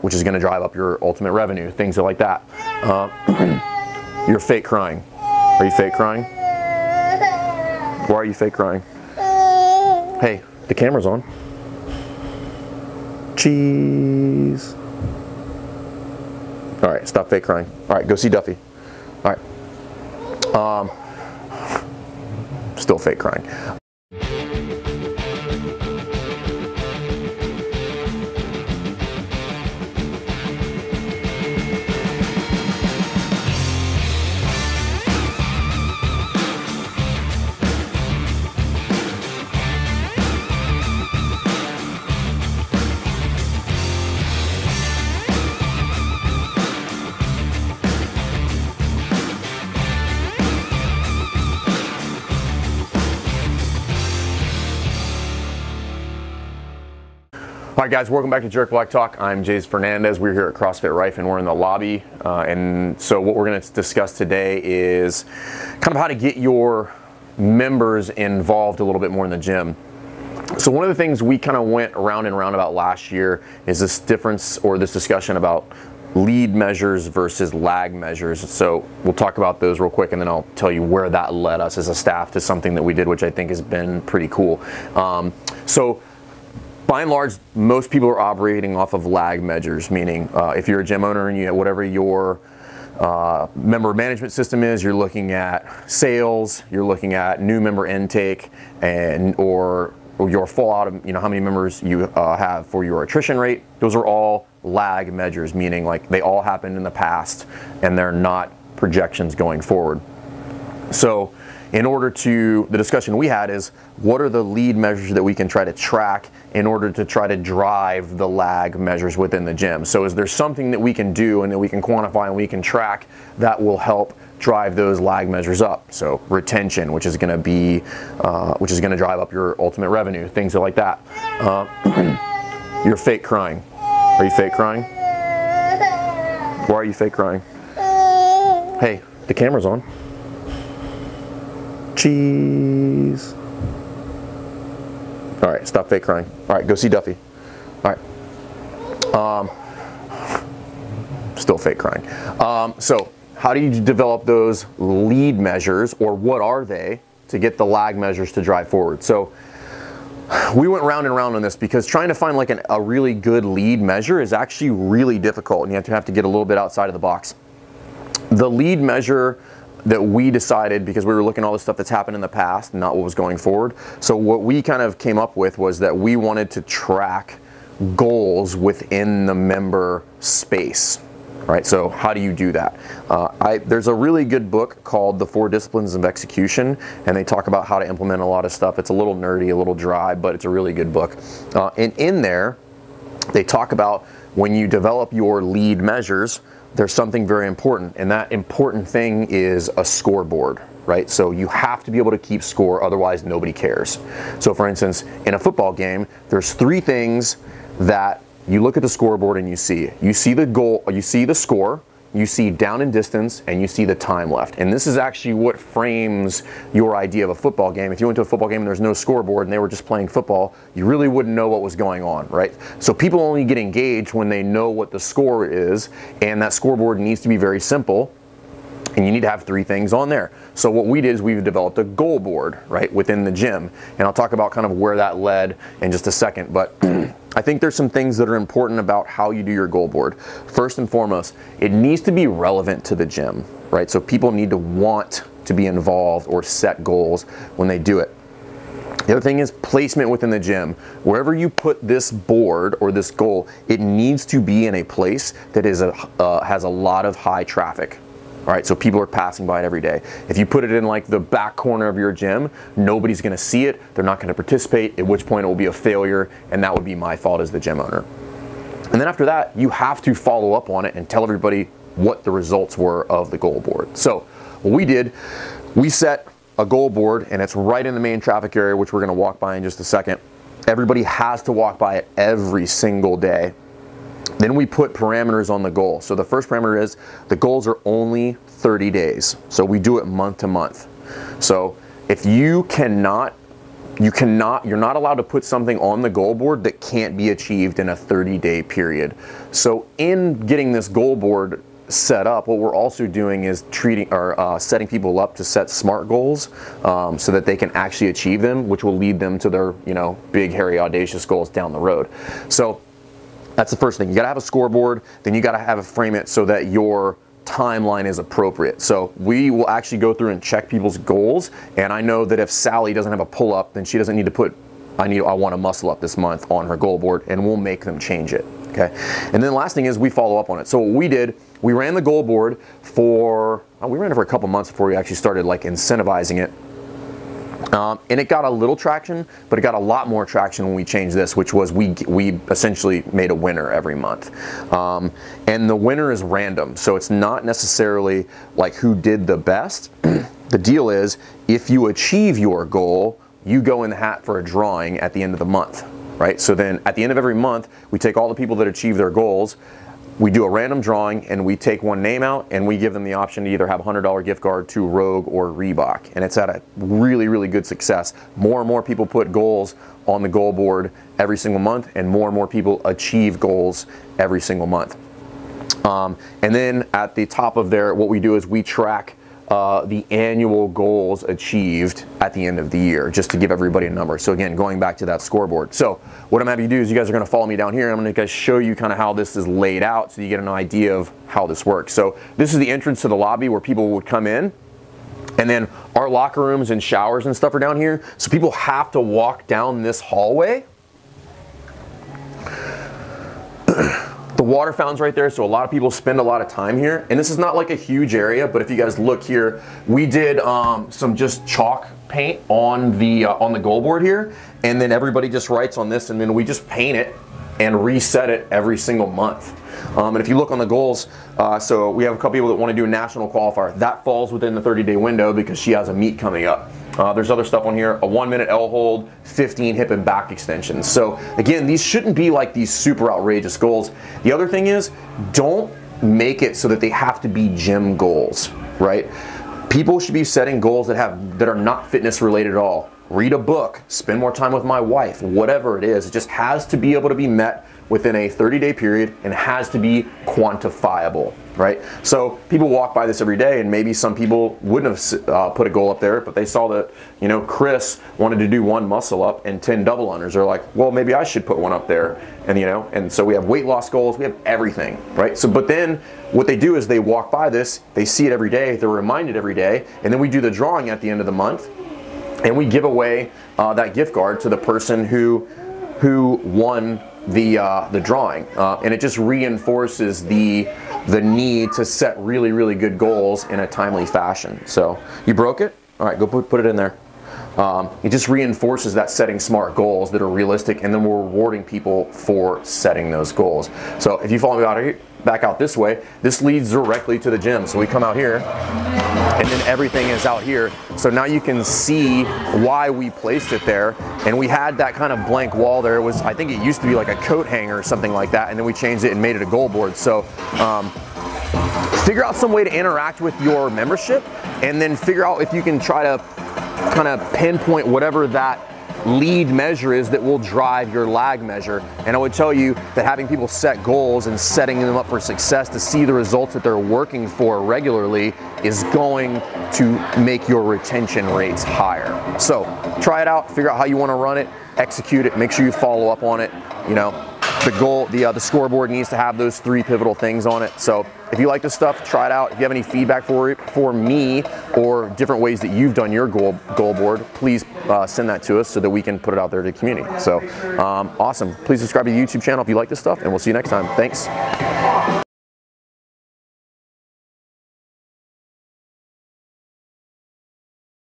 which is going to drive up your ultimate revenue, things like that. You're fake crying. Are you fake crying? Why are you fake crying? Hey, the camera's on. Cheese. All right, stop fake crying. All right, go see Duffy. All right. Still fake crying. All right, guys, welcome back to Jerk Black Talk. I'm Jays Fernandez. We're here at CrossFit Rife and we're in the lobby. And so what we're going to discuss today is kind of how to get your members involved a little bit more in the gym. So one of the things we kind of went around and around about last year is this difference or this discussion about lead measures versus lag measures. So we'll talk about those real quick and then I'll tell you where that led us as a staff to something that we did, which I think has been pretty cool. By and large, most people are operating off of lag measures, meaning if you're a gym owner and you have whatever your member management system is, you're looking at sales, you're looking at new member intake, and or your fallout of how many members you have for your attrition rate. Those are all lag measures, meaning like they all happened in the past and they're not projections going forward. So in order to, the discussion we had is, what are the lead measures that we can try to track in order to try to drive the lag measures within the gym? So is there something that we can do and that we can quantify and we can track that will help drive those lag measures up? So retention, which is going to be, which is going to drive up your ultimate revenue, things like that. You're fake crying. Are you fake crying? Why are you fake crying? Hey, the camera's on. Cheese. All right, stop fake crying. All right, go see Duffy. All right. Still fake crying. So how do you develop those lead measures, or what are they, to get the lag measures to drive forward? So we went round and round on this because trying to find like a really good lead measure is actually really difficult, and you have to get a little bit outside of the box. The lead measure that we decided, because we were looking at all the stuff that's happened in the past and not what was going forward. So what we kind of came up with was that we wanted to track goals within the member space, right? So how do you do that? There's a really good book called The 4 Disciplines of Execution, and they talk about how to implement a lot of stuff. It's a little nerdy, a little dry, but it's a really good book. And in there, they talk about when you develop your lead measures, there's something very important, and that important thing is a scoreboard, right? So you have to be able to keep score, otherwise nobody cares. So for instance, in a football game, there's 3 things that you look at the scoreboard and you see. You see the goal, you see the score, you see down and distance, and you see the time left. And this is actually what frames your idea of a football game. If you went to a football game and there's no scoreboard and they were just playing football, you really wouldn't know what was going on, right? So people only get engaged when they know what the score is, and that scoreboard needs to be very simple, and you need to have 3 things on there. So what we did is we've developed a goal board, right, within the gym. And I'll talk about kind of where that led in just a second, but I think there's some things that are important about how you do your goal board. First and foremost, it needs to be relevant to the gym, right? So people need to want to be involved or set goals when they do it. The other thing is placement within the gym. Wherever you put this board or this goal, it needs to be in a place that is has a lot of high traffic. All right, so people are passing by it every day. If you put it in like the back corner of your gym, nobody's gonna see it, they're not gonna participate, at which point it will be a failure, and that would be my fault as the gym owner. And then after that, you have to follow up on it and tell everybody what the results were of the goal board. So what we did, we set a goal board, and it's right in the main traffic area, which we're gonna walk by in just a second. Everybody has to walk by it every single day. Then we put parameters on the goal. So the first parameter is the goals are only 30 days. So we do it month to month. So if you cannot you're not allowed to put something on the goal board that can't be achieved in a 30-day period. So in getting this goal board set up, what we're also doing is setting people up to set SMART goals, so that they can actually achieve them, which will lead them to their, you know, big, hairy, audacious goals down the road. So that's the first thing. You got to have a scoreboard, then you got to frame it so that your timeline is appropriate. So we will actually go through and check people's goals, and I know that if Sally doesn't have a pull-up, then she doesn't need to put I want to muscle up this month on her goal board, and we'll make them change it. Okay, and then the last thing is we follow up on it. So what we did, we ran the goal board for we ran it for a couple months before we actually started like incentivizing it. And it got a little traction, but it got a lot more traction when we changed this, which was we essentially made a winner every month. And the winner is random, so it's not necessarily like who did the best. The deal is, if you achieve your goal, you go in the hat for a drawing at the end of the month, right? So then at the end of every month, we take all the people that achieve their goals, we do a random drawing, and we take one name out, and we give them the option to either have a $100 gift card to Rogue or Reebok. And it's at a really, really good success. More and more people put goals on the goal board every single month, and more people achieve goals every single month. And then at the top of there, what we do is we track the annual goals achieved at the end of the year, just to give everybody a number. So again, going back to that scoreboard. So what I'm happy to do is you guys are going to follow me down here. I'm going to show you kind of how this is laid out so you get an idea of how this works. So this is the entrance to the lobby where people would come in. And then our locker rooms and showers and stuff are down here. So people have to walk down this hallway. The water fountain's right there, so a lot of people spend a lot of time here. And this is not like a huge area, but if you guys look here, we did some just chalk paint on the goal board here, and then everybody just writes on this, and then we just paint it and reset it every single month. And if you look on the goals, so we have a couple people that want to do a national qualifier. That falls within the 30-day window because she has a meet coming up. There's other stuff on here, a 1-minute L hold, 15 hip and back extensions. So again, these shouldn't be like these super outrageous goals. The other thing is, don't make it so that they have to be gym goals, right? People should be setting goals that are not fitness related at all. Read a book, spend more time with my wife, whatever it is. It just has to be able to be met within a 30-day period and has to be quantifiable, right? So people walk by this every day, and maybe some people wouldn't have put a goal up there, but they saw that, you know, Chris wanted to do 1 muscle up and 10 double unders. They're like, well, maybe I should put one up there. And you know, and so we have weight loss goals, we have everything, right? So, but then what they do is they walk by this, they see it every day, they're reminded every day, and then we do the drawing at the end of the month, and we give away that gift card to the person who won the drawing, and it just reinforces the need to set really, really good goals in a timely fashion. So you broke it? All right, go put it in there. It just reinforces that setting SMART goals that are realistic, and then we're rewarding people for setting those goals. So if you follow me back out this way, this leads directly to the gym. So we come out here, and then everything is out here. So now you can see why we placed it there. And we had that kind of blank wall there. It was, I think it used to be like a coat hanger or something like that, and then we changed it and made it a goal board. So figure out some way to interact with your membership, and then figure out if you can try to kind of pinpoint whatever that lead measure is that will drive your lag measure. And I would tell you that having people set goals and setting them up for success to see the results that they're working for regularly is going to make your retention rates higher. So try it out, figure out how you want to run it, execute it, make sure you follow up on it. You know, the goal, the scoreboard needs to have those 3 pivotal things on it. So if you like this stuff, try it out. If you have any feedback for me or different ways that you've done your goal board, please send that to us so that we can put it out there to the community. So awesome. Please subscribe to the YouTube channel if you like this stuff, and we'll see you next time. Thanks.